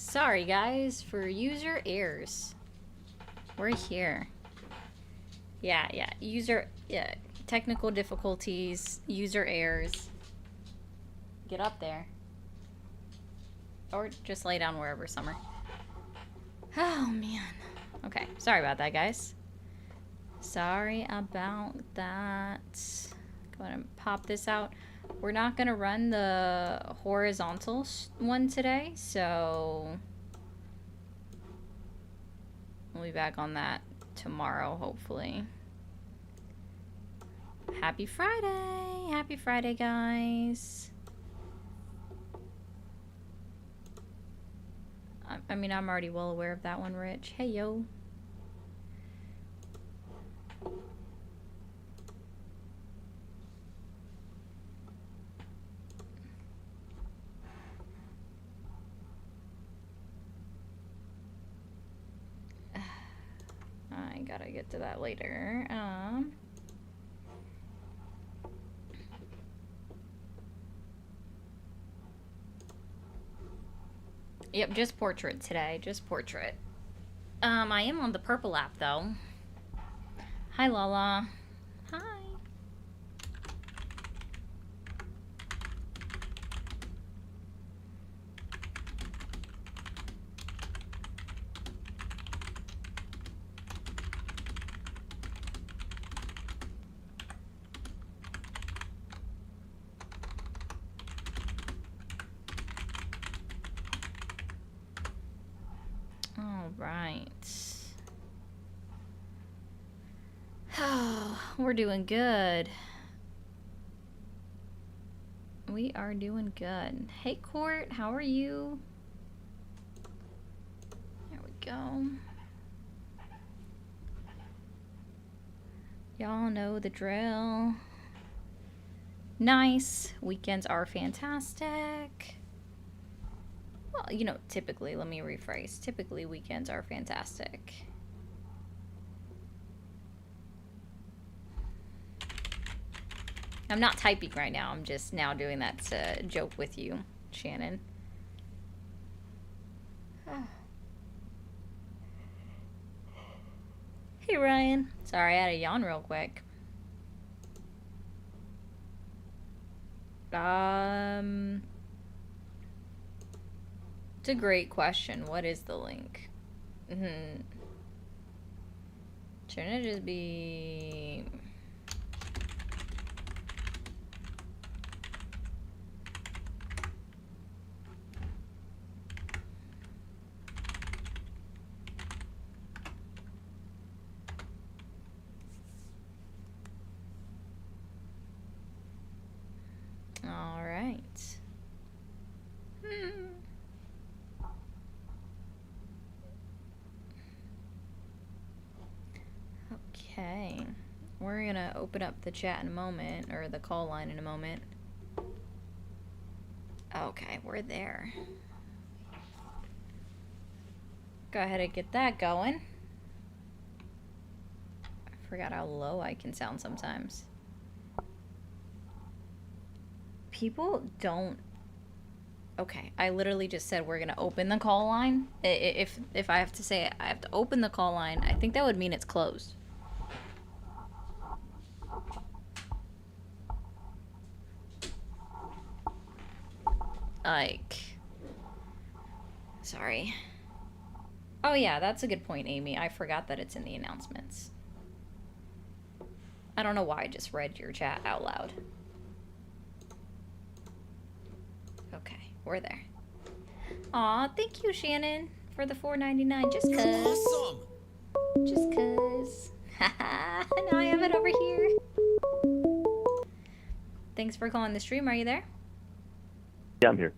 Sorry guys for user errors. We're here. Yeah. Technical difficulties, user errors. Get up there. Or just lay down wherever, Summer. Oh, man. Okay, sorry about that, guys. Sorry about that. Go ahead and pop this out. We're not going to run the horizontal one today, so we'll be back on that tomorrow, hopefully. Happy Friday! Happy Friday, guys. I mean, I'm already well aware of that one, Rich. Hey, yo. I gotta get to that later. Yep, just portrait today. Just portrait. I am on the purple app, though. Hi, Lala. Hi. All right. Oh, we're doing good. We are doing good. Hey, Court, how are you? There we go. Y'all know the drill. Nice. Weekends are fantastic. Well, you know, typically, let me rephrase. Typically, weekends are fantastic. I'm not typing right now. I'm just now doing that to joke with you, Shannon. Hey, Ryan. Sorry, I had to yawn real quick. It's a great question. What is the link? Shouldn't it just be... All right. Okay. We're gonna open up the chat in a moment, or the call line in a moment. Okay, we're there. Go ahead and get that going. I forgot how low I can sound sometimes. People don't... Okay, I literally just said we're gonna open the call line. If I have to say it, I have to open the call line, I think that would mean it's closed. Like... Sorry. Oh yeah, that's a good point, Amy. I forgot that it's in the announcements. I don't know why I just read your chat out loud. Okay, we're there. Aw, thank you, Shannon, for the $4.99. Just cuz. Awesome. Just cuz. Haha, now I have it over here. Thanks for calling the stream. Are you there? Yeah, I'm here.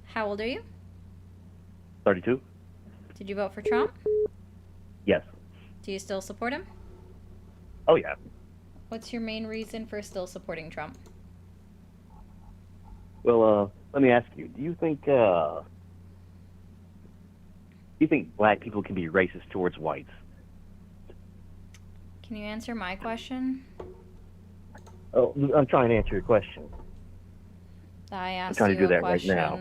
How old are you? 32? Did you vote for Trump? Yes. Do you still support him? Oh, yeah. What's your main reason for still supporting Trump? Well, let me ask you, do you think black people can be racist towards whites? Can you answer my question? Oh, I'm trying to answer your question. I asked trying to you do a that right question. now.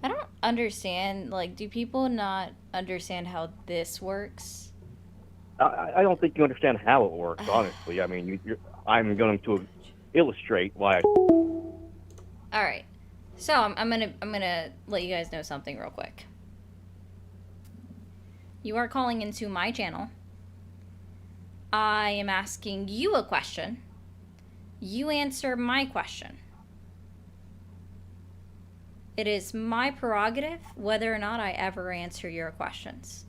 I don't understand. Like, do people not understand how this works? I don't think you understand how it works, honestly. I mean, I'm going to illustrate why. All right. So I'm gonna let you guys know something real quick. You are calling into my channel. I am asking you a question. You answer my question. It is my prerogative whether or not I ever answer your questions.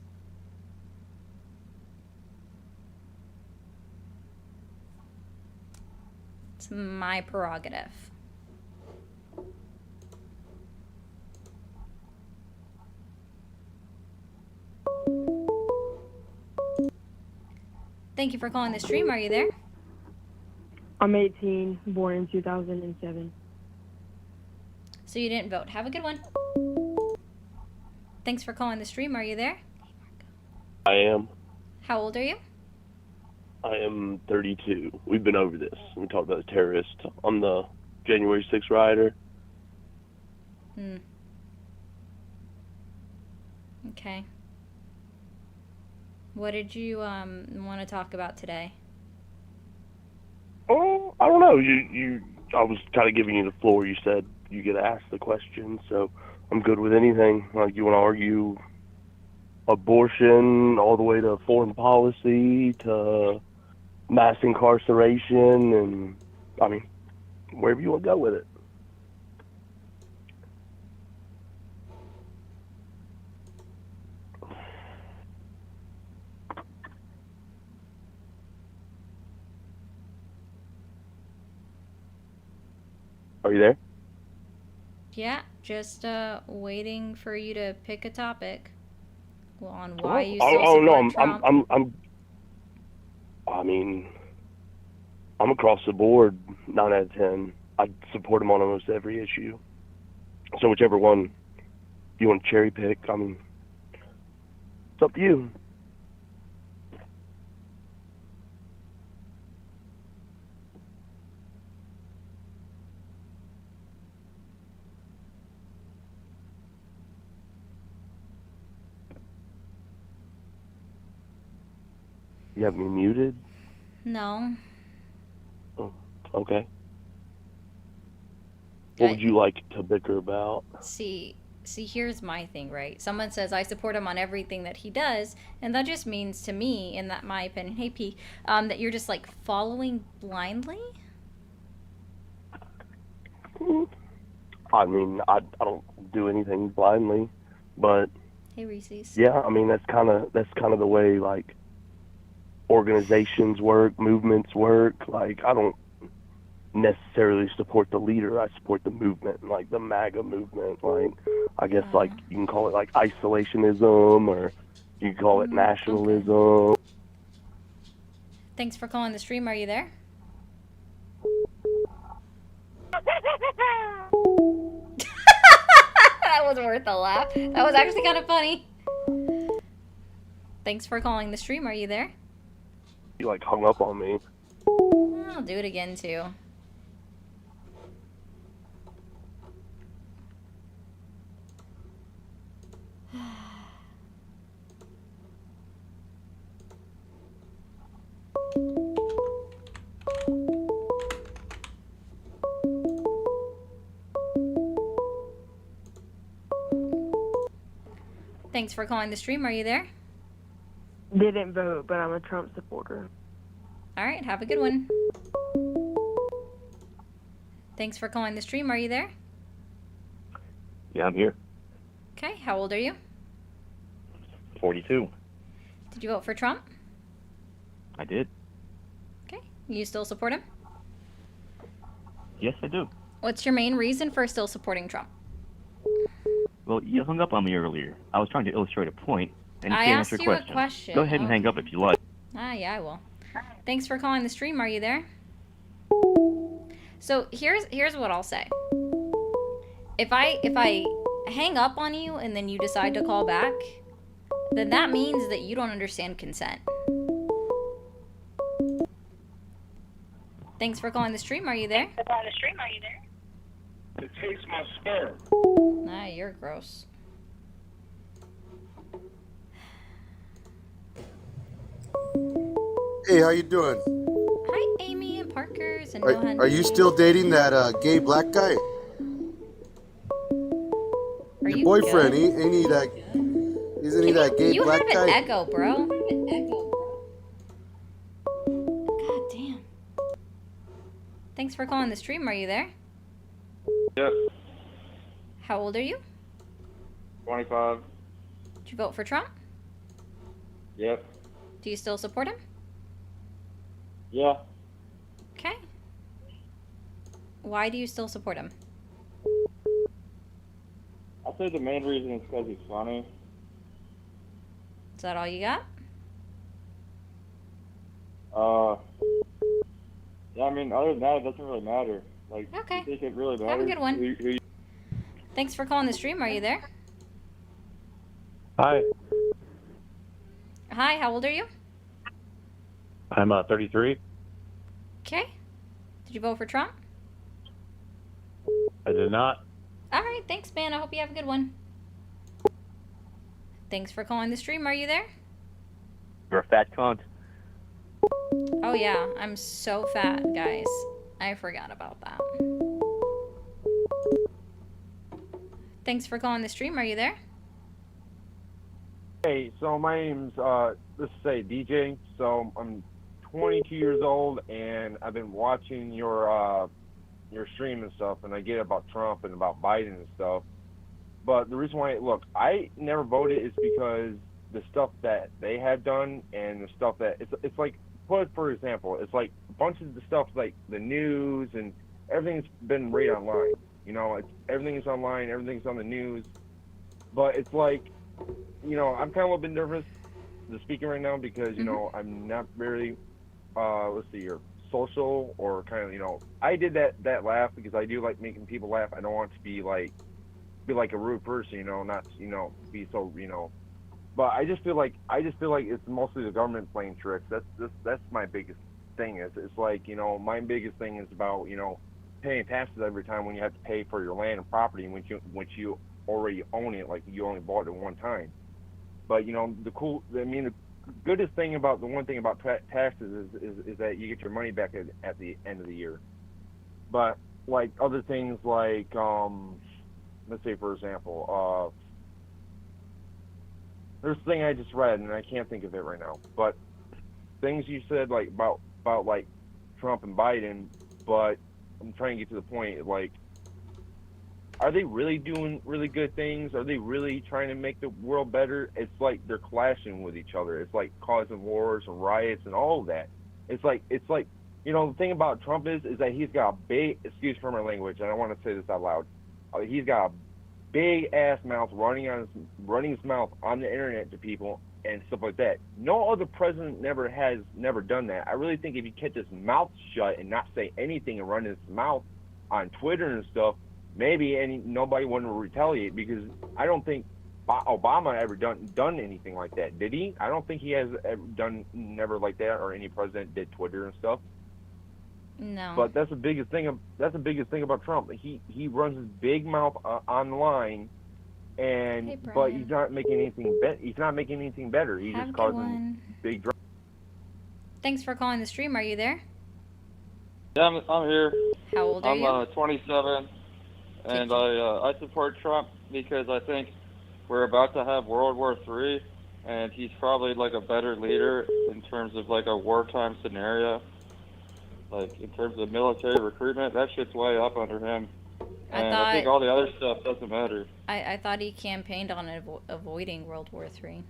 It's my prerogative. Thank you for calling the stream. Are you there? I'm 18, born in 2007. So you didn't vote. Have a good one. Thanks for calling the stream. Are you there? I am. How old are you? I am 32. We've been over this. We talked about the terrorist on the January 6th rioter. Okay. What did you want to talk about today? Oh, I don't know. I was kind of giving you the floor. You said you get asked the question, so I'm good with anything. Like, you want to argue abortion all the way to foreign policy to mass incarceration, and I mean, wherever you want to go with it. Are you there? Yeah, just waiting for you to pick a topic on why you still support Trump. I mean, I'm across the board, 9 out of 10. I support him on almost every issue. So whichever one you want to cherry pick, I mean, it's up to you. You have me muted? No. Oh, okay. What would you like to bicker about? See, here's my thing, right? Someone says I support him on everything that he does, and that just means to me, in that my opinion, hey P, that you're just like following blindly. I mean, I don't do anything blindly, but Hey Reese's. yeah, I mean that's kind of the way like organizations work, movements work. Like, I don't necessarily support the leader. I support the movement, like the MAGA movement. Like, I guess like you can call it like isolationism, or you can call it nationalism. Okay. Thanks for calling the stream. Are you there? That was worth a laugh. That was actually kind of funny. Thanks for calling the stream. Are you there? You like hung up on me. I'll do it again too. Thanks for calling the stream. Are you there? Didn't vote, but I'm a Trump supporter. All right, have a good one. Thanks for calling the stream. Are you there? Yeah, I'm here. Okay, how old are you? 42. Did you vote for Trump? I did. Okay, you still support him? Yes, I do. What's your main reason for still supporting Trump? Well, you hung up on me earlier. I was trying to illustrate a point, and you I can't asked answer you a a question. Go ahead and hang up if you like. Ah, yeah, I will. Thanks for calling the stream. Are you there? So here's what I'll say. If I hang up on you and then you decide to call back, then that means that you don't understand consent. Thanks for calling the stream. Are you there? to taste my sperm. Nah, you're gross. Hey, how you doing? Hi, Amy and Parkers and Are you still dating that gay black guy? Are Your you boyfriend, good? ain't he that? Isn't he that gay You black have an guy? echo, bro. God damn. Thanks for calling the stream. Are you there? Yep, How old are you? 25. Did you vote for Trump? Yep. Do you still support him? Yeah. Okay. Why do you still support him? I say the main reason is because he's funny. Is that all you got? Yeah, I mean, other than that, it doesn't really matter. Like, Okay. you think it really matters? Have a good one. Who Thanks for calling the stream. Are you there? Hi, Hi, how old are you? I'm 33. Okay. Did you vote for Trump? I did not. All right, thanks, man. I hope you have a good one. Thanks for calling the stream. Are you there? You're a fat cunt. Oh, yeah. I'm so fat, guys. I forgot about that. Thanks for calling the stream. Are you there? Hey, so my name's let's say DJ. So I'm 22 years old, and I've been watching your stream and stuff, and I get about Trump and about Biden and stuff. But the reason why, look, I never voted is because the stuff that they have done and the stuff that it's like, put for example, it's like a bunch of the stuff like the news and everything's been right online. You know, it's everything's online, everything's on the news. But it's like, you know, I'm kind of a little bit nervous to speaking right now because, you know, I'm not very, let's see here, social or kind of, you know, I did that laugh because I do like making people laugh. I don't want to be like a rude person, you know, not, you know, be so, you know, but I just feel like it's mostly the government playing tricks. That's my biggest thing it's like, you know, my biggest thing is about, you know, paying taxes every time when you have to pay for your land and property which you already own it, like you only bought it one time. But you know, the goodest thing about the one thing about taxes is that you get your money back at the end of the year. But like other things like let's say for example, there's a thing I just read and I can't think of it right now. But things you said like about like Trump and Biden, but I'm trying to get to the point, like, are they really doing really good things? Are they really trying to make the world better? It's like they're clashing with each other. It's like causing wars and riots and all of that. It's like, you know, the thing about Trump is that he's got a big, excuse for my language, and I don't want to say this out loud. He's got a big ass mouth running his mouth on the internet to people and stuff like that. No other president has never done that. I really think if he kept his mouth shut and not say anything and run his mouth on Twitter and stuff, maybe nobody wouldn't retaliate, because I don't think Obama ever done anything like that, did he? I don't think he has ever done never like that, or any president did Twitter and stuff. No. But that's the biggest thing about Trump. He runs his big mouth online, and Hey, but Brian. he's not making anything better. He's Have a just good causing one. big drama. Thanks for calling the stream. Are you there? Yeah, I'm here. How old are you? I'm 27, and I support Trump because I think we're about to have World War III, and he's probably like a better leader in terms of like a wartime scenario. Like in terms of military recruitment, that shit's way up under him. And I think all the other stuff doesn't matter. I thought he campaigned on avoiding World War III.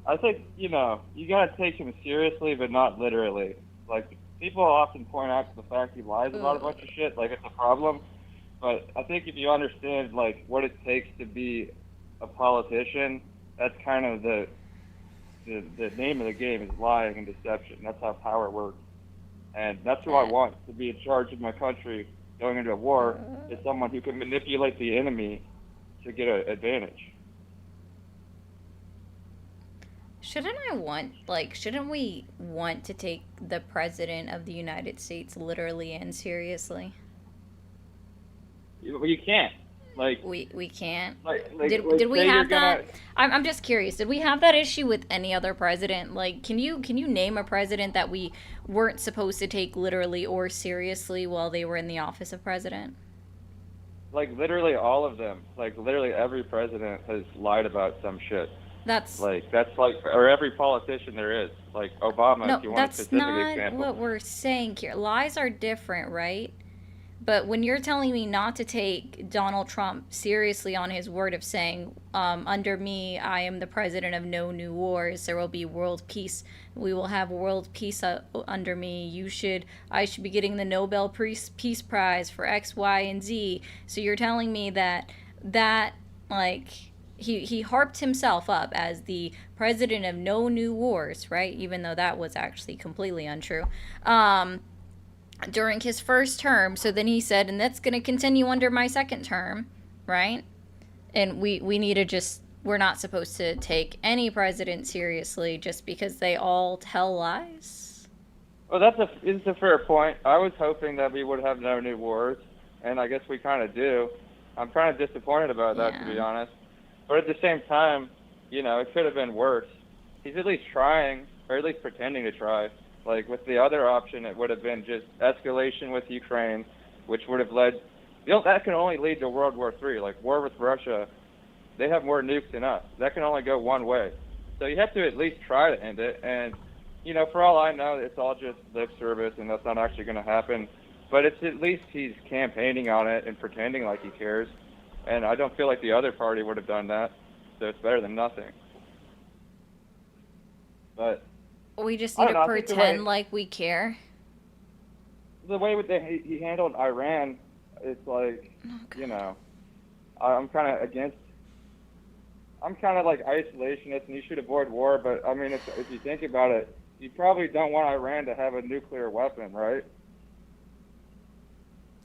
I think, you know, you gotta take him seriously, but not literally. Like, people often point out to the fact he lies about a bunch of shit, like it's a problem. But I think if you understand, like, what it takes to be a politician, that's kind of the name of the game is lying and deception. That's how power works. And that's who I want to be in charge of my country going into a war, is someone who can manipulate the enemy to get an advantage. Shouldn't we want to take the President of the United States literally and seriously? You can't. Like, We can't. Did Did we have that? Gonna, I'm just curious. Did we have that issue with any other president? Like, can you name a president that we weren't supposed to take literally or seriously while they were in the office of president? like, literally all of them. Like, literally every president has lied about some shit. That's like, or every politician there is. Like, Obama, no, if you want a that's specific not example. what we're saying here. Lies are different, right? But when you're telling me not to take Donald Trump seriously on his word of saying, under me, I am the president of no new wars, there will be world peace, we will have world peace under me, I should be getting the Nobel Peace Prize for X, Y, and Z. So you're telling me that, like, he harped himself up as the president of no new wars, right? Even though that was actually completely untrue. During his first term, so then he said, and that's going to continue under my second term, right? And we need to just, we're not supposed to take any president seriously just because they all tell lies? Well, it's a fair point. I was hoping that we would have no new wars, and I guess we kind of do. I'm kind of disappointed about that, to be honest. But at the same time, it could have been worse. He's at least trying, or at least pretending to try. Like, with the other option, it would have been just escalation with Ukraine, which would have led, that can only lead to World War III. Like, war with Russia, they have more nukes than us. That can only go one way. So you have to at least try to end it. And, for all I know, it's all just lip service, and that's not actually going to happen. But it's at least he's campaigning on it and pretending like he cares. And I don't feel like the other party would have done that. So it's better than nothing. But we just need to pretend like we care. The way he handled Iran, it's like, I'm kind of against. I'm kind of like isolationist, and you should avoid war. But I mean, if you think about it, you probably don't want Iran to have a nuclear weapon, right?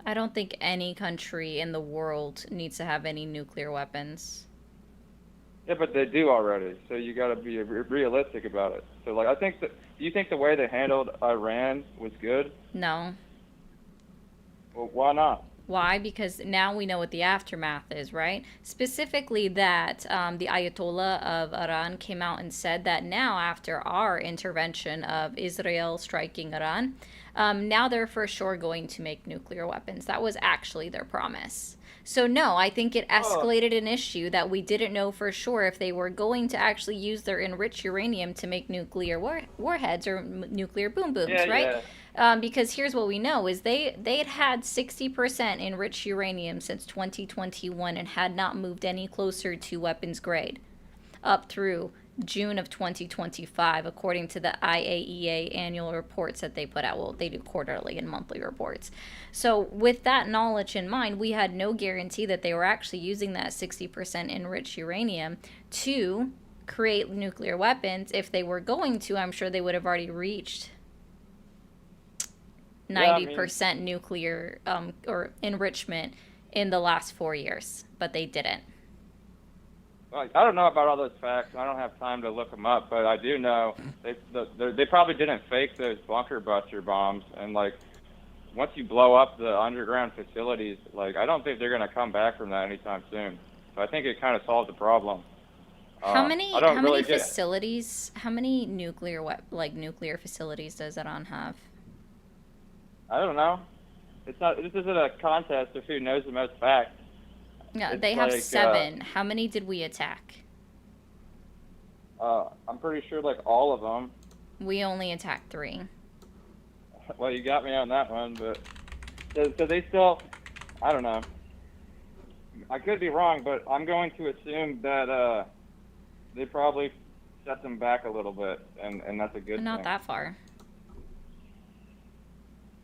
I don't think any country in the world needs to have any nuclear weapons. Yeah, but they do already, so you got to be realistic about it. So, like, do you think the way they handled Iran was good? No. Well, why not? Why? Because now we know what the aftermath is, right? Specifically that the Ayatollah of Iran came out and said that now, after our intervention of Israel striking Iran, now they're for sure going to make nuclear weapons. That was actually their promise. So no, I think it escalated an issue that we didn't know for sure if they were going to actually use their enriched uranium to make nuclear warheads or nuclear boom booms, right? Yeah. Because here's what we know is they had 60% enriched uranium since 2021 and had not moved any closer to weapons grade up through June of 2025, according to the IAEA annual reports that they put out. Well, they do quarterly and monthly reports. So with that knowledge in mind, we had no guarantee that they were actually using that 60% enriched uranium to create nuclear weapons. If they were going to, I'm sure they would have already reached 90% nuclear or enrichment in the last 4 years, but they didn't. I don't know about all those facts. I don't have time to look them up, but I do know they probably didn't fake those bunker buster bombs. And, like, once you blow up the underground facilities, like, I don't think they're going to come back from that anytime soon. So I think it kind of solved the problem. How many facilities? How many nuclear facilities does Iran have? I don't know. This isn't a contest of who knows the most facts. Yeah, they have 7. How many did we attack? I'm pretty sure, like, all of them. We only attacked 3. Well, you got me on that one, but so they still, I don't know. I could be wrong, but I'm going to assume that they probably set them back a little bit, and that's a good thing. Not that far.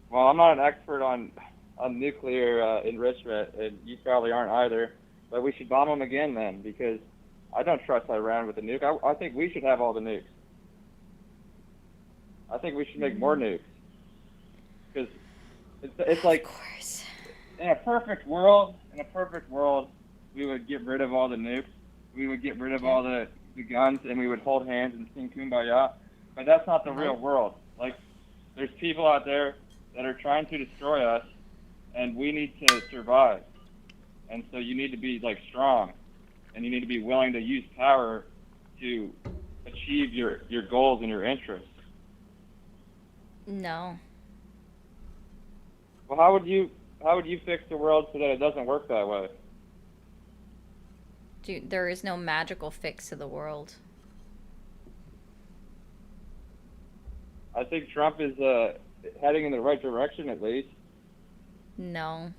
Well, I'm not an expert on nuclear enrichment, and you probably aren't either. But we should bomb them again then, because I don't trust Iran with the nuke. I think we should have all the nukes. I think we should make more nukes. Because it's like, of course. In a perfect world, we would get rid of all the nukes. We would get rid of all the guns, and we would hold hands and sing Kumbaya. But that's not the real world. Like, there's people out there that are trying to destroy us, and we need to survive. and so you need to be like strong, and you need to be willing to use power to achieve your goals and your interests. No. Well, how would you fix the world so that it doesn't work that way? Dude, there is no magical fix to the world. I think Trump is heading in the right direction at least. No.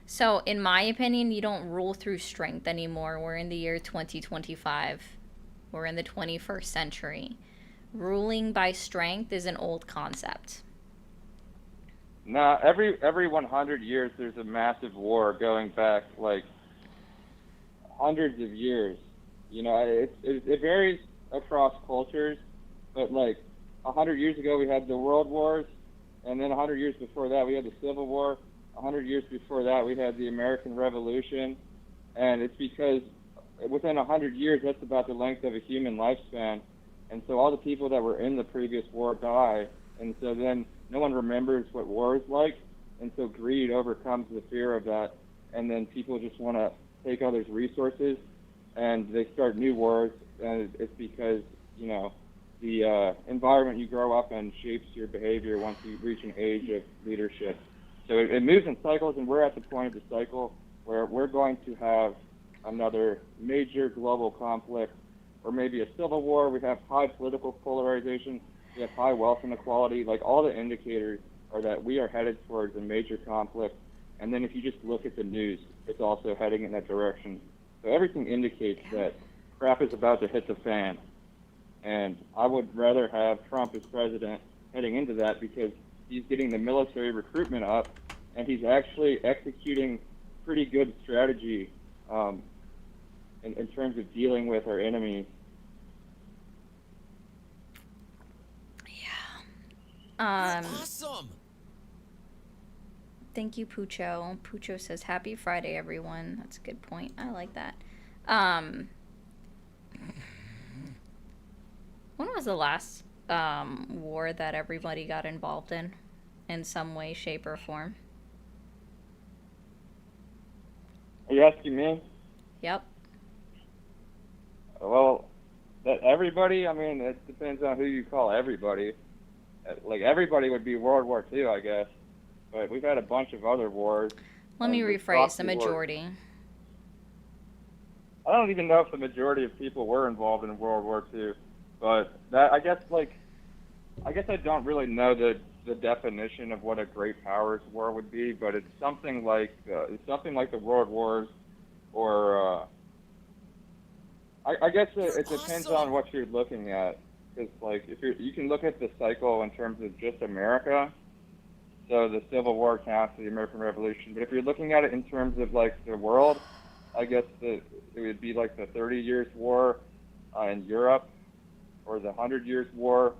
So, in my opinion, you don't rule through strength anymore. We're in the year 2025. We're in the 21st century. Ruling by strength is an old concept. Nah, every 100 years there's a massive war going back like hundreds of years. You know, it varies across cultures, but like 100 years ago we had the World Wars, and then 100 years before that we had the Civil War. 100 years before that we had the American Revolution, and it's because within 100 years that's about the length of a human lifespan, and so all the people that were in the previous war die, and so then no one remembers what war is like, and so greed overcomes the fear of that, and then people just want to take others' resources, and they start new wars, and it's because, you know, the environment you grow up in shapes your behavior once you reach an age of leadership. So it moves in cycles, and we're at the point of the cycle where we're going to have another major global conflict, or maybe a civil war. We have high political polarization. We have high wealth inequality. Like, all the indicators are that we are headed towards a major conflict. And then if you just look at the news, it's also heading in that direction. So everything indicates that crap is about to hit the fan. And I would rather have Trump as president heading into that, because he's getting the military recruitment up, and he's actually executing pretty good strategy in terms of dealing with our enemies. Awesome. Thank you, Pucho. Pucho says, happy Friday, everyone. That's a good point. I like that. When was the last war that everybody got involved in some way, shape, or form? Are you asking me? Yep. Well, that everybody, I mean, it depends on who you call everybody. Like, everybody would be World War II, I guess. But we've had a bunch of other wars. Let me rephrase, the majority. I don't even know if the majority of people were involved in World War II. But that, I guess I don't really know the definition of what a great powers war would be, but it's something like the World Wars, or I guess it depends on what you're looking at. Because, like, if you can look at the cycle in terms of just America, so the Civil War counts, the American Revolution. But if you're looking at it in terms of, like, the world, I guess it would be like the 30 Years' War in Europe, or the 100 Years' War.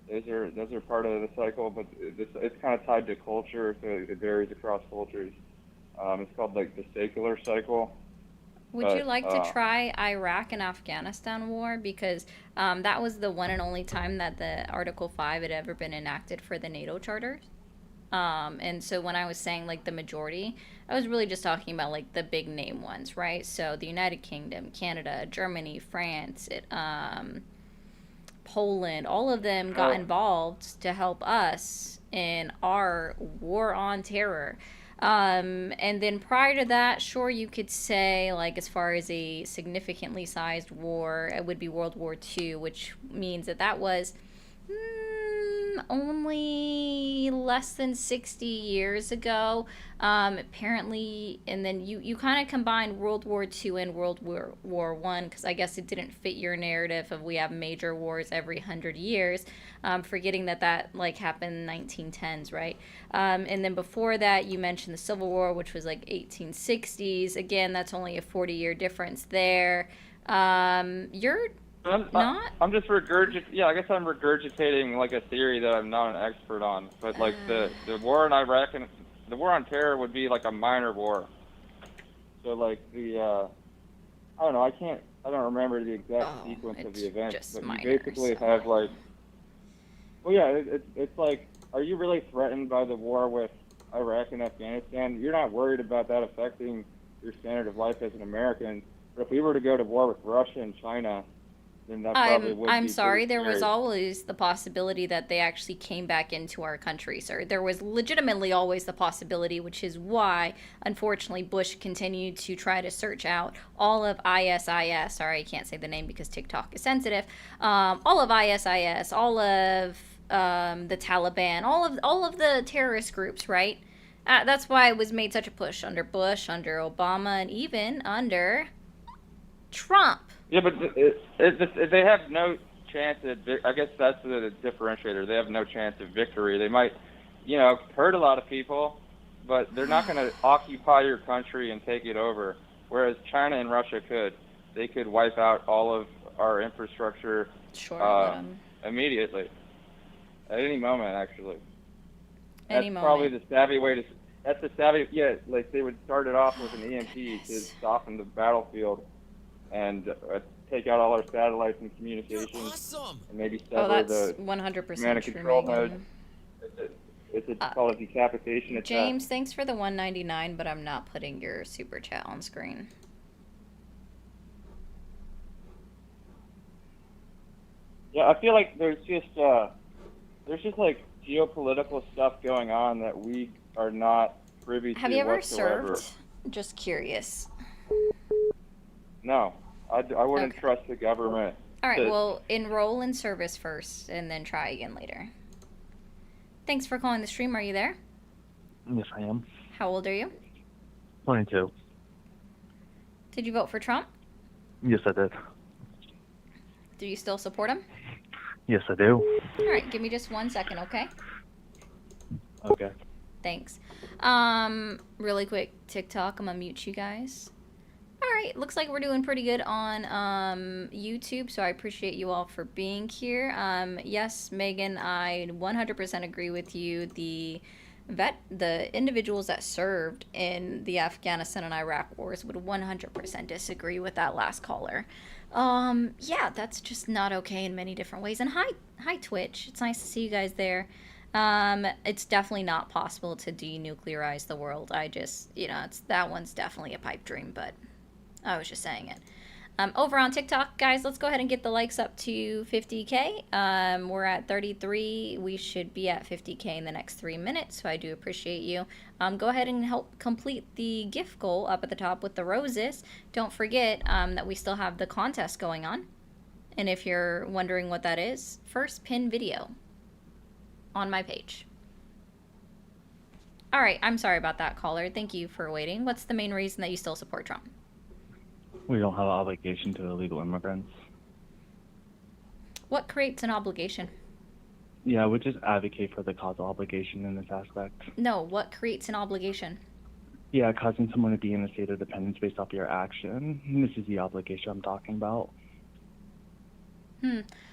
Those are part of the cycle, but it's kind of tied to culture, so it varies across cultures. It's called, like, the secular cycle. Would you like to try Iraq and Afghanistan war? Because that was the one and only time that the Article 5 had ever been enacted for the NATO charters. And so when I was saying, like, the majority, I was really just talking about, like, the big name ones, right? So the United Kingdom, Canada, Germany, France, Poland, all of them got involved to help us in our war on terror. And then prior to that, sure, you could say, like, as far as a significantly sized war, it would be World War II, which means that was only less than 60 years ago, apparently. And then you kind of combined World War II and World War One, because I guess it didn't fit your narrative of we have major wars every 100 years, forgetting that like happened in 1910s, right? And then before that, you mentioned the Civil War, which was like 1860s. Again, that's only a 40-year difference there. You're I'm just I guess I'm regurgitating, like, a theory that I'm not an expert on. But, like, the war in Iraq and the war on terror would be like a minor war. So, like, I don't know, I don't remember the exact sequence of the events, but you basically have, like, well, yeah, it's like, are you really threatened by the war with Iraq and Afghanistan? You're not worried about that affecting your standard of life as an American. But if we were to go to war with Russia and China, then that probably would I'm be sorry, pretty there was scary. always the possibility that they actually came back into our country, sir. There was legitimately always the possibility, which is why, unfortunately, Bush continued to try to search out all of ISIS. Sorry, I can't say the name because TikTok is sensitive. All of ISIS, all of the Taliban, all of the terrorist groups, right? That's why it was made such a push under Bush, under Obama, and even under Trump. Yeah, but they have no chance at. I guess that's the differentiator. They have no chance of victory. They might, hurt a lot of people, but they're not going to occupy your country and take it over. Whereas China and Russia could. They could wipe out all of our infrastructure immediately, at any moment, actually. That's probably the savvy way to. That's the savvy. Yeah, like they would start it off with an EMP to soften the battlefield. And take out all our satellites and communications, and maybe sever the 100% command and true, control Megan. node. It's called a decapitation attack. James, thanks for the $1.99, but I'm not putting your super chat on screen. Yeah, I feel like there's just like geopolitical stuff going on that we are not privy to. Have you ever whatsoever. served? Just curious. No, I wouldn't trust the government. All right, well, enroll in service first and then try again later. Thanks for calling the stream. Are you there? Yes, I am. How old are you? 22. Did you vote for Trump? Yes, I did. Do you still support him? Yes, I do. All right, give me just 1 second, okay? Okay. Thanks. Really quick, TikTok, I'm gonna mute you guys. All right, looks like we're doing pretty good on YouTube, so I appreciate you all for being here. Yes, Megan, I 100% agree with you. The individuals that served in the Afghanistan and Iraq wars would 100% disagree with that last caller. Yeah, that's just not okay in many different ways. And hi Twitch, it's nice to see you guys there. It's definitely not possible to denuclearize the world. That one's definitely a pipe dream, but I was just saying it. Over on TikTok, guys, let's go ahead and get the likes up to 50K. We're at 33. We should be at 50K in the next 3 minutes, so I do appreciate you. Go ahead and help complete the gift goal up at the top with the roses. Don't forget that we still have the contest going on. And if you're wondering what that is, first pin video on my page. All right, I'm sorry about that, caller. Thank you for waiting. What's the main reason that you still support Trump? We don't have an obligation to illegal immigrants. What creates an obligation? Yeah, I would just advocate for the cause of obligation in this aspect. No, what creates an obligation? Yeah, causing someone to be in a state of dependence based off your action. This is the obligation I'm talking about.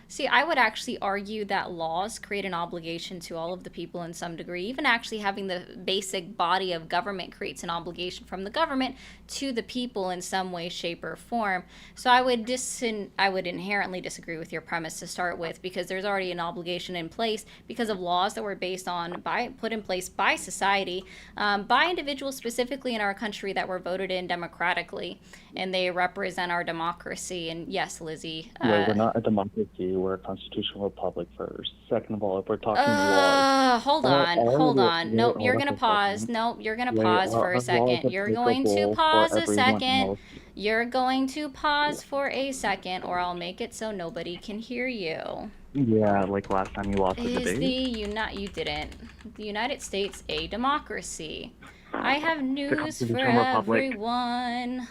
See, I would actually argue that laws create an obligation to all of the people in some degree. Even actually having the basic body of government creates an obligation from the government to the people in some way, shape, or form. So I would inherently disagree with your premise to start with, because there's already an obligation in place because of laws that were put in place by society, by individuals specifically in our country that were voted in democratically, and they represent our democracy. And yes, Lizzie. Well, we're not a democracy. We're a constitutional republic first. Second of all, if we're talking laws... Hold on. Nope, you're going to pause. Nope, you're going to pause for a second. You're going to pause a second. You're going to pause for a second, or I'll make it so nobody can hear you. Yeah, like last time you lost the debate. You didn't. The United States a democracy? I have news for everyone.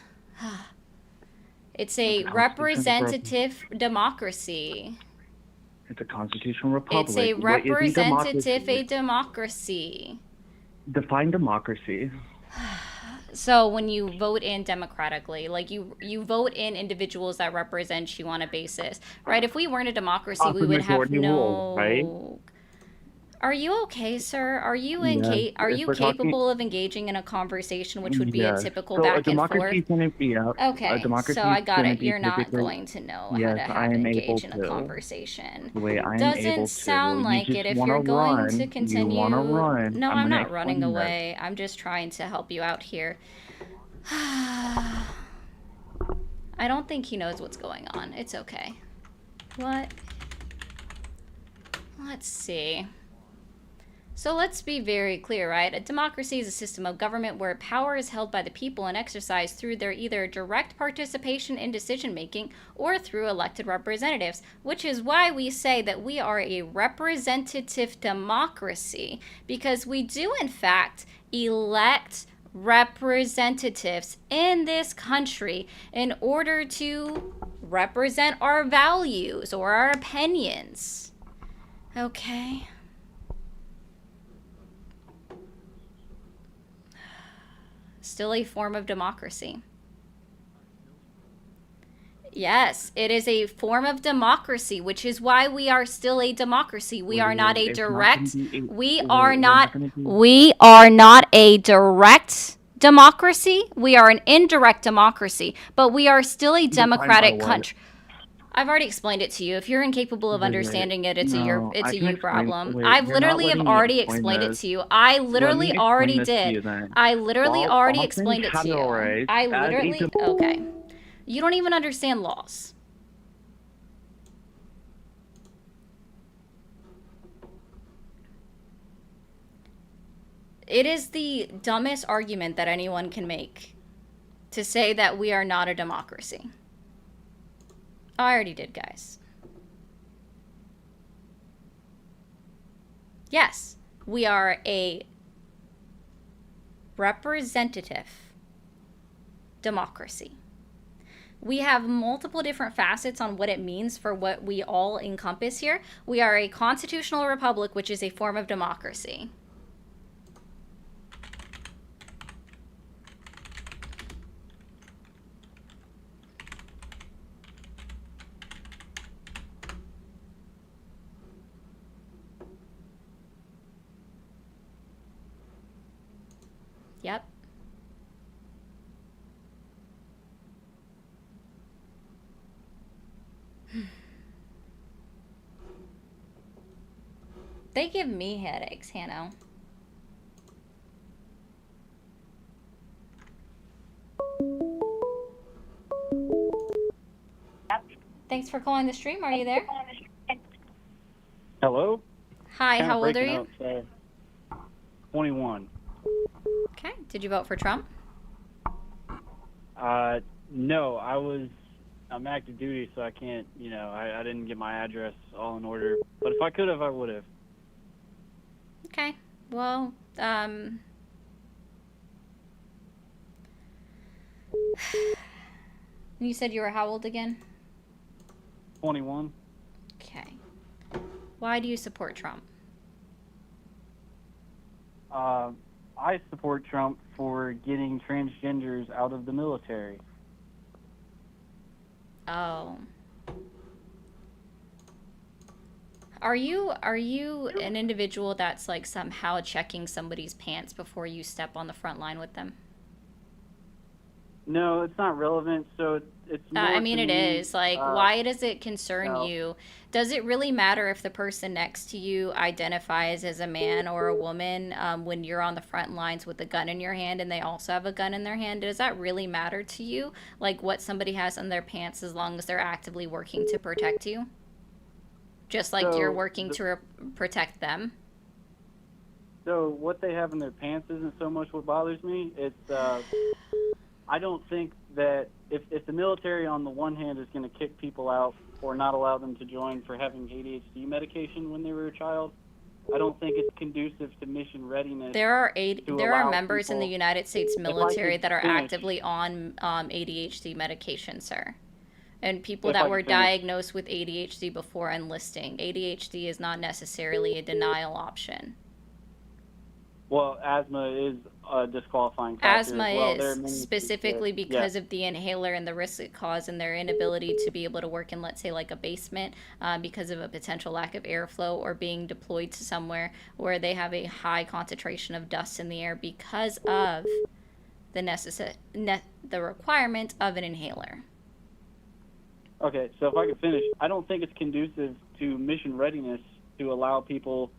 It's a representative democracy. It's a constitutional republic. It's a representative democracy. Define democracy. So when you vote in democratically, like you vote in individuals that represent you on a basis, right? If we weren't a democracy, we would have no... Right? Are you okay, sir? Are you capable of engaging in a conversation, which would be a typical back and forth? Okay, so I got it. You're not going to know how to engage in a conversation. Doesn't sound like it. If you're going to continue, no, I'm not running away. I'm just trying to help you out here. I don't think he knows what's going on. It's okay. What? Let's see. So let's be very clear, right? A democracy is a system of government where power is held by the people and exercised through their either direct participation in decision making or through elected representatives, which is why we say that we are a representative democracy, because we do in fact elect representatives in this country in order to represent our values or our opinions. Okay. Still a form of democracy. Yes, it is a form of democracy, which is why we are still a democracy. We are not a direct, we are not a direct democracy. We are an indirect democracy, but we are still a democratic country. I've already explained it to you. If you're incapable of understanding it, it's a you problem. I've literally have already explained it to you. I literally already did. I literally already explained it to you. I literally, okay. You don't even understand laws. It is the dumbest argument that anyone can make to say that we are not a democracy. I already did, guys. Yes, we are a representative democracy. We have multiple different facets on what it means for what we all encompass here. We are a constitutional republic, which is a form of democracy. Yep. They give me headaches, Hanno. Thanks for calling the stream. Are you there? Hello? Hi, Kinda how old are breaking you? up, so 21. Okay. Did you vote for Trump? No, I'm active duty, so I can't, I didn't get my address all in order. But if I could have, I would have. Okay. Well, you said you were how old again? 21. Okay. Why do you support Trump? I support Trump for getting transgenders out of the military. Oh. Are you an individual that's like somehow checking somebody's pants before you step on the front line with them? No, it's not relevant, so it's more I mean, to it me, is. Like, why does it concern no. you? Does it really matter if the person next to you identifies as a man or a woman when you're on the front lines with a gun in your hand and they also have a gun in their hand? Does that really matter to you? Like, what somebody has on their pants as long as they're actively working to protect you? Just like you're working to protect them? So what they have in their pants isn't so much what bothers me. It's I don't think that if the military on the one hand is going to kick people out or not allow them to join for having ADHD medication when they were a child, I don't think it's conducive to mission readiness. There are members in the people, United States military that are finish, actively on ADHD medication, sir. And people If that I were could finish. diagnosed with ADHD before enlisting. ADHD is not necessarily a denial option. Well, asthma is a disqualifying factor. Asthma as well. There are is, many specifically because yeah. of the inhaler and the risk it causes and their inability to be able to work in, let's say, like a basement because of a potential lack of airflow or being deployed to somewhere where they have a high concentration of dust in the air because of the requirement of an inhaler. Okay, so if I could finish, I don't think it's conducive to mission readiness to allow people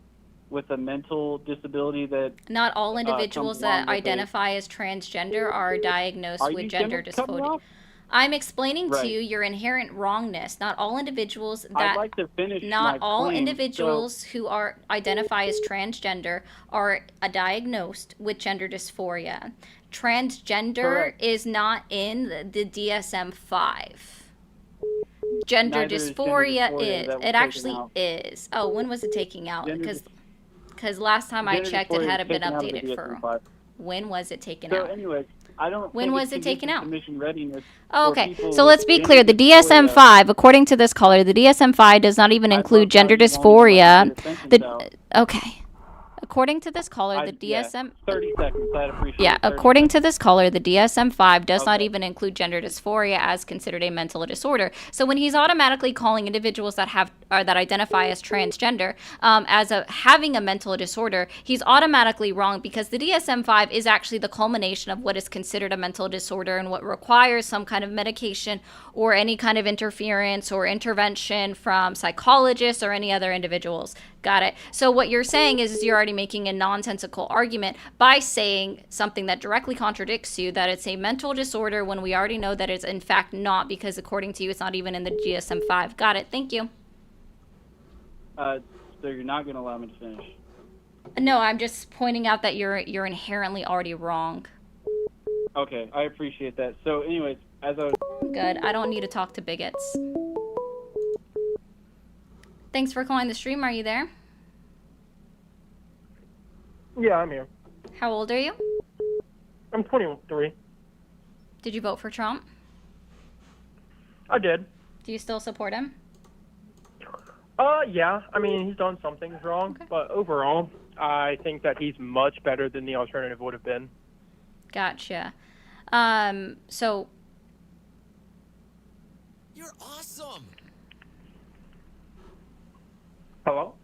with a mental disability that Not all individuals comes along that with identify as transgender are diagnosed Are with you gender gonna cut me dysphoria. off? I'm explaining to Right. you your inherent wrongness. Not all individuals I'd that like to finish not my all claim. individuals who are identify as transgender are diagnosed with gender dysphoria. Transgender Correct. is not in the DSM-5. Gender Neither is gender dysphoria dysphoria is. that was It taken actually out. is. Oh, when was it taken out? Gender Because last time I Gender checked, it dysphoria was hadn't been taken out of the updated for. DSM-5. When was it taken So, out? anyways, I don't When think was it's it taken conditioned out? submission readiness Oh, for okay, people so with let's be gender clear. The dysphoria. DSM-5, according to this caller, the DSM-5 does not even I'd include love gender how you don't even let me dysphoria. get a sentence out. Okay. According to this caller, the Yeah, DSM... 30 seconds. I'd appreciate Yeah, it. 30 according seconds. to this caller, the DSM-5 does not Okay. even include gender dysphoria as considered a mental disorder. So when he's automatically calling individuals that have or that identify as transgender having a mental disorder, he's automatically wrong because the DSM-5 is actually the culmination of what is considered a mental disorder and what requires some kind of medication or any kind of interference or intervention from psychologists or any other individuals. Got it. So what you're saying is you're already making a nonsensical argument by saying something that directly contradicts you, that it's a mental disorder when we already know that it's in fact not, because according to you, it's not even in the DSM-5. Got it. Thank you. So you're not going to allow me to finish. No, I'm just pointing out that you're inherently already wrong. Okay, I appreciate that. So, anyways, as I was... Good. I don't need to talk to bigots. Thanks for calling the stream. Are you there? Yeah, I'm here. How old are you? I'm 23. Did you vote for Trump? I did. Do you still support him? Yeah. I mean, he's done some things wrong, but overall, I think that he's much better than the alternative would have been. Gotcha. So... You're awesome. Hello?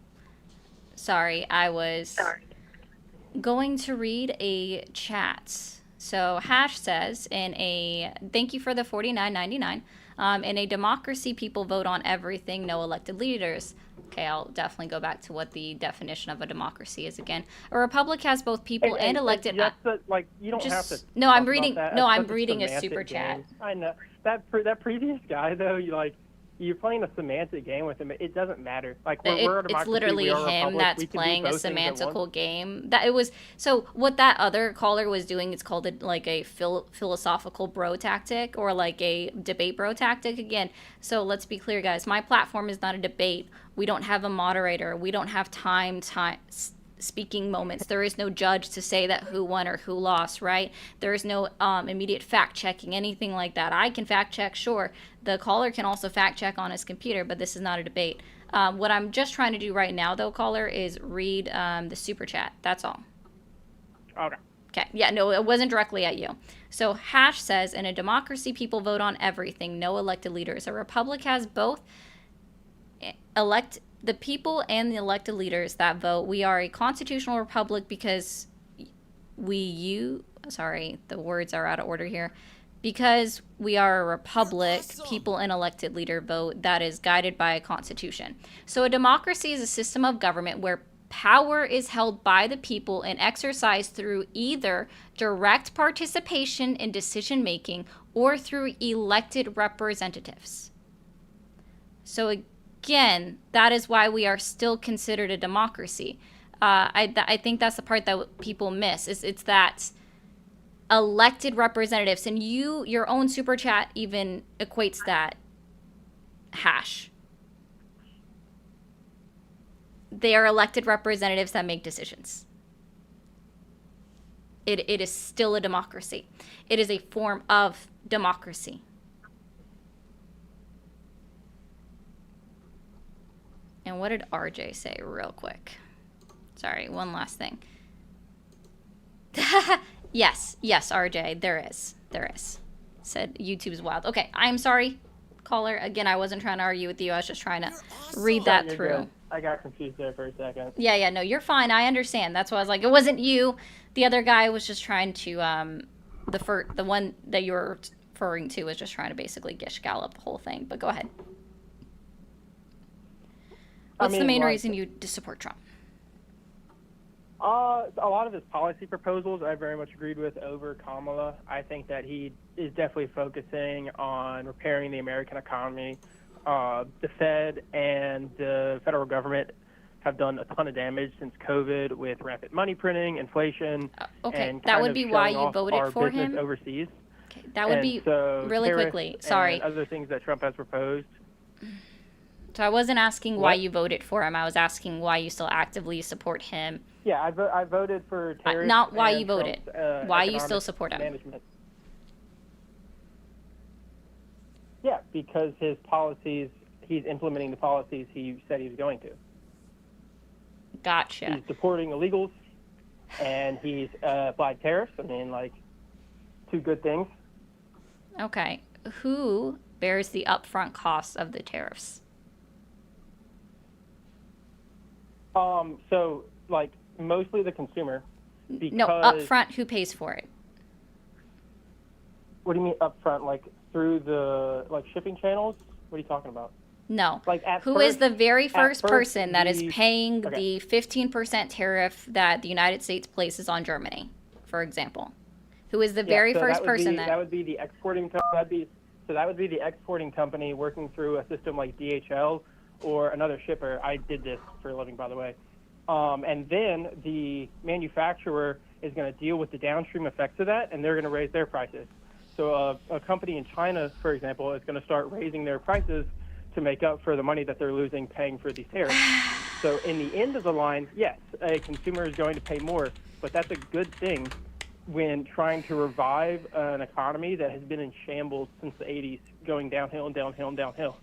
Sorry, I was going to read a chat. So Hash says, thank you for the $49.99. In a democracy, people vote on everything, no elected leaders. Okay, I'll definitely go back to what the definition of a democracy is again. A republic has both people and elected. You don't have to. No, I'm talk reading. about that. No, That's I'm such reading a semantic super chat. game. I know that previous guy though. You're playing a semantic game with him. It doesn't matter. Like we're a democracy, It's literally we are a him republic. that's We can do playing a both things at semantical once. game. That it was so. What that other caller was doing, it's called a philosophical bro tactic or like a debate bro tactic again. So let's be clear, guys. My platform is not a debate. We don't have a moderator. We don't have time speaking moments. There is no judge to say that who won or who lost, right? There is no immediate fact checking, anything like that. I can fact check, sure. The caller can also fact check on his computer, but this is not a debate. What I'm just trying to do right now, though, caller, is read the super chat. That's all. Okay. Okay. Yeah, no, it wasn't directly at you. So Hash says, in a democracy, people vote on everything, no elected leaders. A republic has both the people and the elected leaders that vote. We are a constitutional republic because sorry, the words are out of order here. Because we are a republic, people and elected leader vote that is guided by a constitution. So a democracy is a system of government where power is held by the people and exercised through either direct participation in decision making or through elected representatives. So again, that is why we are still considered a democracy. I think that's the part that people miss. It's that elected representatives, and your own super chat even equates that. Hash. They are elected representatives that make decisions. It is still a democracy. It is a form of democracy. And what did RJ say real quick? Sorry, one last thing. Yes, RJ, there is. Said YouTube's wild. Okay, I'm sorry, caller. Again, I wasn't trying to argue with you. I was just trying to read that You're through. good. I got confused there for a second. Yeah, no, you're fine. I understand. That's why I was like, it wasn't you. The other guy was just trying to, the one that you were referring to was just trying to basically gish gallop the whole thing. But go ahead. What's the main reason you support Trump? A lot of his policy proposals I very much agreed with over Kamala. I think that he is definitely focusing on repairing the American economy. The Fed and the federal government have done a ton of damage since COVID with rampant money printing, inflation, Okay, and that kind would of be why showing you off voted our for business him? overseas. Okay, that would And be so really tariffs quickly. Sorry. and other things that Trump has proposed. So I wasn't asking why What? you voted for him. I was asking why you still actively support him. Yeah, I voted for tariffs. Not why and you voted. Trump's, Why you still economic support him. management. Yeah, because his policies, he's implementing the policies he said he was going to. Gotcha. He's deporting illegals, and he's applied tariffs. I mean, like, two good things. Okay. Who bears the upfront costs of the tariffs? So, like, mostly the consumer. Because, No, upfront, who pays for it? What do you mean upfront? Like, through the, like, shipping channels? What are you talking about? No. Like, at Who first, is the very first first, person that is the- paying okay. the 15% tariff that the United States places on Germany, for example? Who is the very so first that would person be, that... that would be the exporting company. That would be the exporting company working through a system like DHL or another shipper. I did this for a living, by the way. And then the manufacturer is going to deal with the downstream effects of that, and they're going to raise their prices. So a company in China, for example, is going to start raising their prices to make up for the money that they're losing paying for these tariffs. So in the end of the line, yes, a consumer is going to pay more, but that's a good thing when trying to revive an economy that has been in shambles since the 80s, going downhill and downhill and downhill.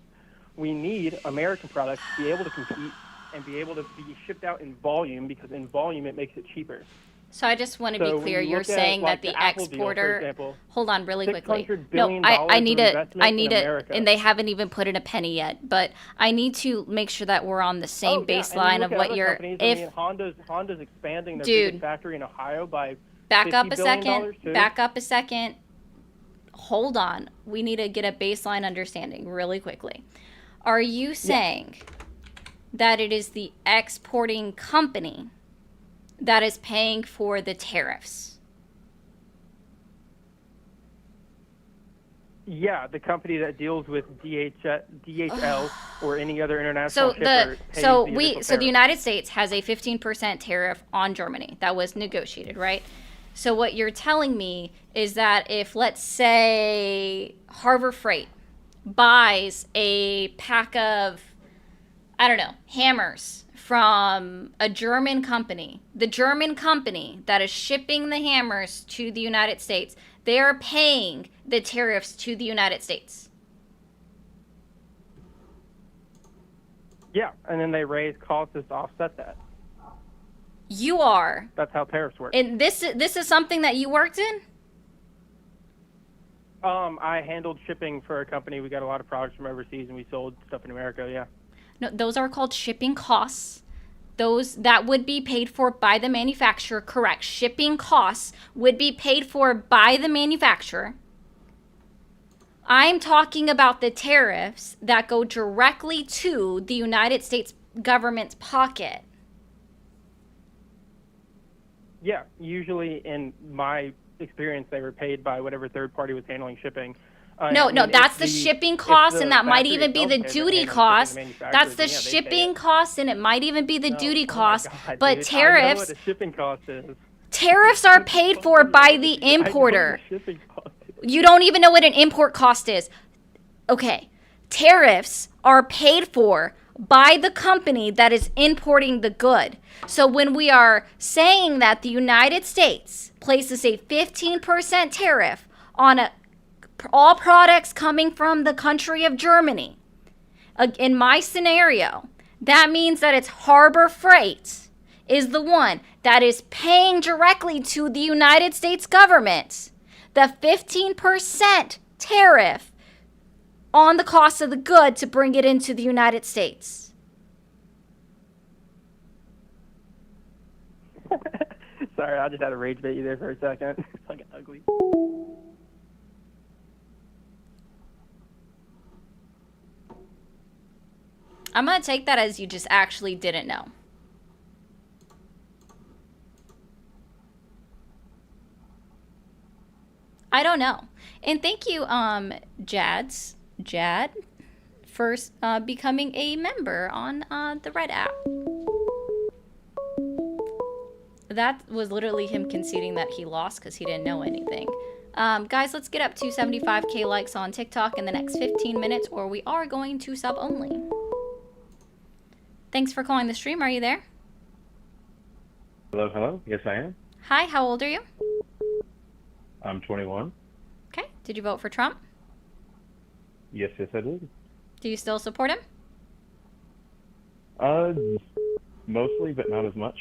We need American products to be able to compete and be able to be shipped out in volume, because in volume it makes it cheaper. So I just want to So be when clear. you You're look at, saying like, that the the Apple deal, for exporter... example, Hold on really quickly. $600 No, billion I need of a... investment I in need a... America. And they haven't even put in a penny yet, but I need to make sure that we're on the same baseline of what you're... Honda's expanding their Dude. biggest factory in Ohio by Back up a $50 billion second. too. Back up a second. Hold on. We need to get a baseline understanding really quickly. Are you saying that it is the exporting company that is paying for the tariffs? Yeah, the company that deals with DHL or any other international So shipper pays so the we initial so the tariff. United States has a 15% tariff on Germany that was negotiated, right? So what you're telling me is that if, let's say, Harbor Freight buys a pack of, I don't know, hammers from a German company, the German company that is shipping the hammers to the United States, they are paying the tariffs to the United States. Yeah, and then they raise costs to offset that. You are. That's how tariffs work. And this is something that you worked in? I handled shipping for a company. We got a lot of products from overseas, and we sold stuff in America. Yeah. No, those are called shipping costs. Those that would be paid for by the manufacturer, correct. Shipping costs would be paid for by the manufacturer. I'm talking about the tariffs that go directly to the United States government's pocket. Yeah, usually in my experience, they were paid by whatever third party was handling shipping. No, that's the shipping costs, and that might even be the duty costs. That's the shipping shipping costs, and it might even be the duty costs. God, But dude, I know tariffs, what a shipping cost is. tariffs are paid for by the I know what importer. a shipping cost is. You don't even know what an import cost is. Okay, tariffs are paid for by the company that is importing the good. So when we are saying that the United States places a 15% tariff on all products coming from the country of Germany, in my scenario, that means that it's Harbor Freight is the one that is paying directly to the United States government the 15% tariff on the cost of the good to bring it into the United States. Sorry, I just had to rage bait you there for a second. It's fucking ugly. I'm going to take that as you just actually didn't know. I don't know. And thank you, Jad, for becoming a member on the Red app. That was literally him conceding that he lost because he didn't know anything. Guys, let's get up to 75k likes on TikTok in the next 15 minutes, or we are going to sub only. Thanks for calling the stream. Are you there? Hello, hello. Yes, I am. Hi, how old are you? I'm 21. Okay. Did you vote for Trump? Yes, I did. Do you still support him? Mostly, but not as much.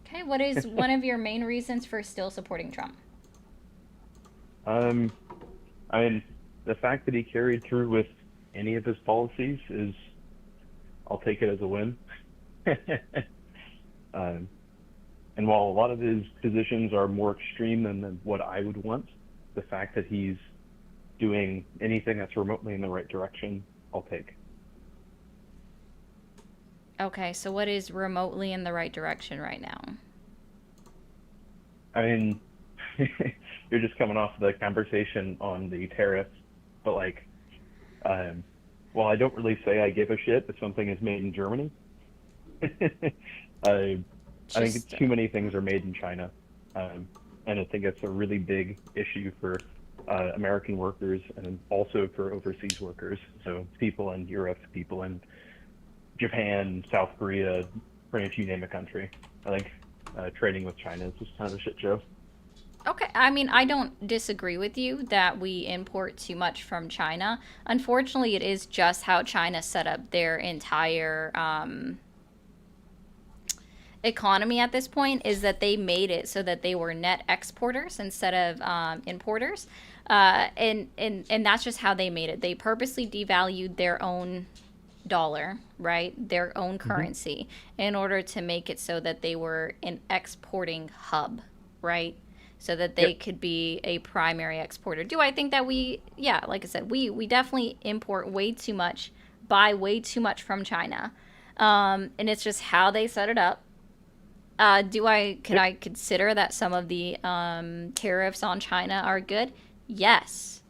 Okay. What is one of your main reasons for still supporting Trump? I mean, the fact that he carried through with any of his policies is, I'll take it as a win. And while a lot of his positions are more extreme than what I would want, the fact that he's doing anything that's remotely in the right direction, I'll take. Okay, so what is remotely in the right direction right now? I mean, you're just coming off the conversation on the tariffs, but like, well, I don't really say I give a shit if something is made in Germany. I think too many things are made in China, and I think it's a really big issue for American workers and also for overseas workers. So people in Europe, people in Japan, South Korea, pretty much you name a country. I think trading with China is just kind of a shit show. Okay, I mean, I don't disagree with you that we import too much from China. Unfortunately, it is just how China set up their entire economy at this point, is that they made it so that they were net exporters instead of importers. And that's just how they made it. They purposely devalued their own dollar, right? Their own currency in order to make it so that they were an exporting hub, right? So that they could be a primary exporter. Do I think that yeah, like I said, we definitely import way too much, buy way too much from China. And it's just how they set it up. Could I consider that some of the tariffs on China are good? Yes,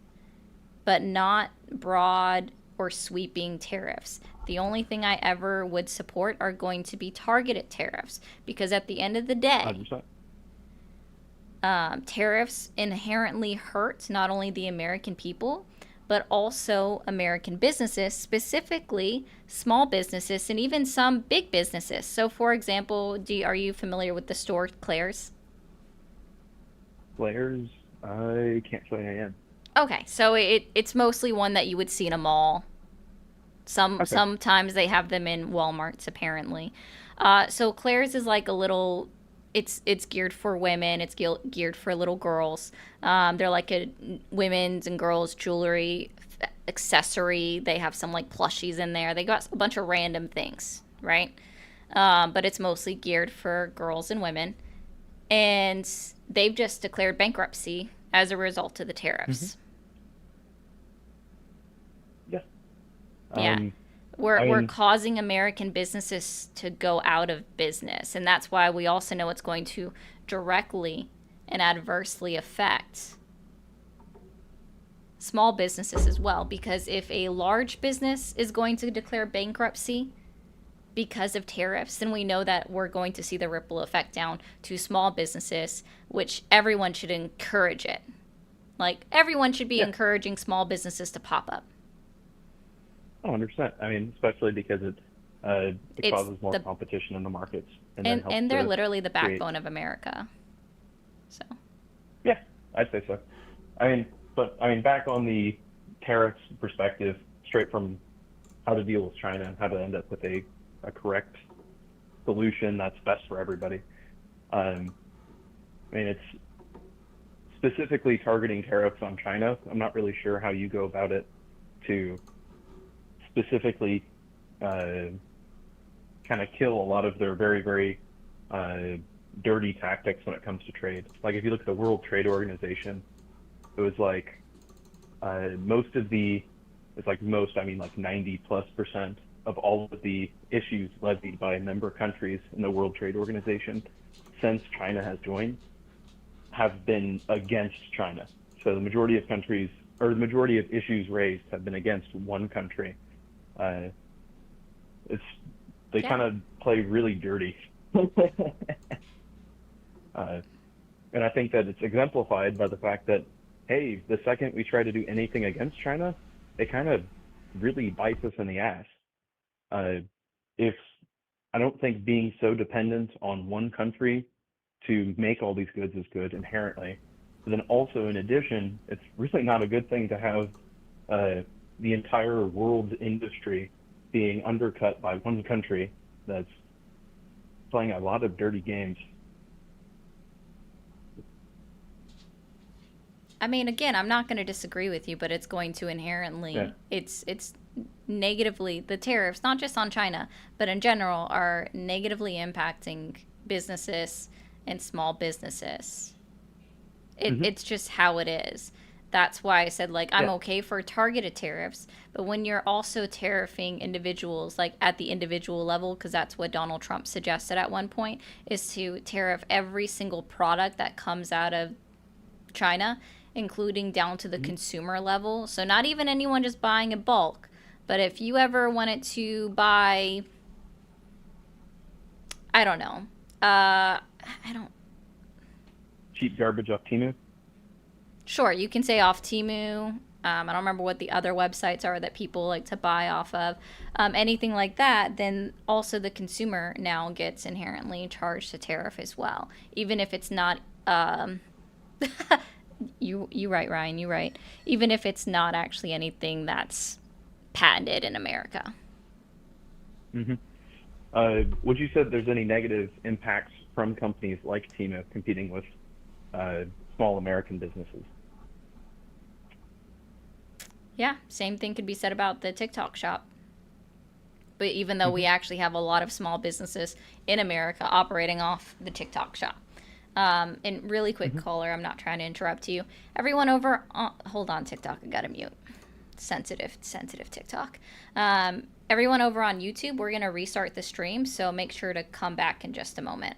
but not broad or sweeping tariffs. The only thing I ever would support are going to be targeted tariffs, because at the end of the day, 100%. Tariffs inherently hurt not only the American people, but also American businesses, specifically small businesses and even some big businesses. So, for example, are you familiar with the store Claire's? Claire's? I can't say I am. Okay, so it's mostly one that you would see in a mall. Sometimes they have them in Walmarts, apparently. So Claire's is like a little... It's geared for women. It's geared for little girls. They're like a women's and girls' jewelry accessory. They have some like plushies in there. They got a bunch of random things, right? But it's mostly geared for girls and women. And they've just declared bankruptcy as a result of the tariffs. Yeah. Yeah. We're causing American businesses to go out of business. And that's why we also know it's going to directly and adversely affect small businesses as well. Because if a large business is going to declare bankruptcy because of tariffs, then we know that we're going to see the ripple effect down to small businesses, which everyone should encourage it. Like, everyone should be encouraging small businesses to pop up. 100%. I mean, especially because it causes more competition in the markets, and they're literally the backbone of America. So. Yeah, I'd say so. I mean, back on the tariffs perspective, straight from how to deal with China and how to end up with a correct solution that's best for everybody. I mean, it's specifically targeting tariffs on China. I'm not really sure how you go about it to specifically kind of kill a lot of their very, very dirty tactics when it comes to trade. Like, if you look at the World Trade Organization, it was like I mean like 90+% of all of the issues levied by member countries in the World Trade Organization since China has joined have been against China. So the majority of countries, or the majority of issues raised, have been against one country. They Yeah. kind of play really dirty. And I think that it's exemplified by the fact that, hey, the second we try to do anything against China, it kind of really bites us in the ass. If I don't think being so dependent on one country to make all these goods is good inherently. But then also, in addition, it's really not a good thing to have the entire world's industry being undercut by one country that's playing a lot of dirty games. I mean, again, I'm not going to disagree with you, but it's going to inherently, Yeah. it's negatively, the tariffs, not just on China, but in general, are negatively impacting businesses and small businesses. It's just how it is. That's why I said, like, I'm Yeah. okay for targeted tariffs, but when you're also tariffing individuals, like, at the individual level, because that's what Donald Trump suggested at one point, is to tariff every single product that comes out of China, including down to the consumer level. So not even anyone just buying in bulk, but if you ever wanted to buy, I don't know, I don't, Cheap garbage off Temu. sure, you can say off Temu. I don't remember what the other websites are that people like to buy off of. Anything like that, then also the consumer now gets inherently charged a tariff as well, even if it's not. You right, Ryan. You right. Even if it's not actually anything that's patented in America. Would you say that there's any negative impacts from companies like Temu competing with small American businesses? Yeah, same thing could be said about the TikTok shop. But even though we actually have a lot of small businesses in America operating off the TikTok shop. And really quick caller, I'm not trying to interrupt you. Everyone over, hold on, TikTok, I gotta mute. Sensitive TikTok. Everyone over on YouTube, we're gonna restart the stream, so make sure to come back in just a moment.